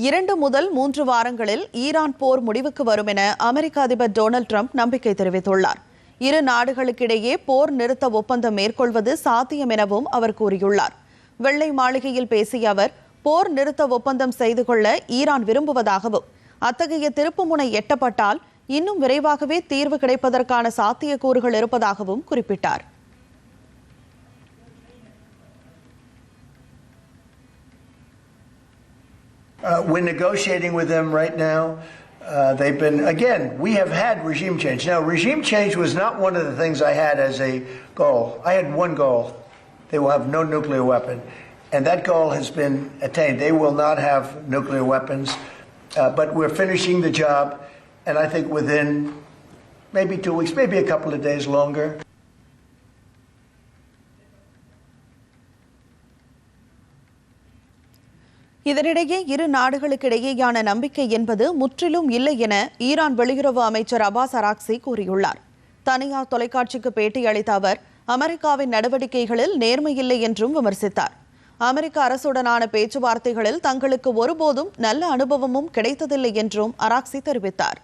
2 முதல் 3 வாரங்களில் ஈரான் போர் முடிவுக்கு வரும் என அமெரிக்க அதிபர் டொனால்ட் ட்ரம்ப் நம்பிக்கை தெரிவித்துள்ளார். இரு நாடுகளுக்கிடையே போர் நிறுத்த ஒப்பந்தம் மேற்கொள்வது சாத்தியம் எனவும் அவர் கூறியுள்ளார். வெள்ளை மாளிகையில் பேசிய அவர், போர் நிறுத்த ஒப்பந்தம் செய்து கொள்ள ஈரான் விரும்புவதாகவும், அத்தகைய திருப்புமுனை எட்டப்பட்டால் இன்னும் விரைவாகவே தீர்வு கிடைப்பதற்கான சாத்தியக்கூறுகள் இருப்பதாகவும் குறிப்பிட்டார். We're negotiating with them right now. They've been, again, we have had regime change. Now, regime change was not one of the things I had as a goal. I had one goal. They will have no nuclear weapon. And that goal has been attained. They will not have nuclear weapons. But we're finishing the job. And I think within maybe 2 weeks, maybe a couple of days longer. இதனிடையே இரு நாடுகளுக்கிடையேயான நம்பிக்கை என்பது முற்றிலும் இல்லை என Iran வெளியுறவு அமைச்சர் அப்பாஸ் அராக்சி கூறியுள்ளார். தனியார் தொலைக்காட்சிக்கு பேட்டியளித்த அவர், அமெரிக்காவின் நடவடிக்கைகளில் நேர்மையில்லை என்றும் விமர்சித்தார். அமெரிக்க அரசுடனான பேச்சுவார்த்தைகளில் தங்களுக்கு ஒருபோதும் நல்ல அனுபவமும் கிடைத்ததில்லை என்றும் அராக்சி தெரிவித்தார்.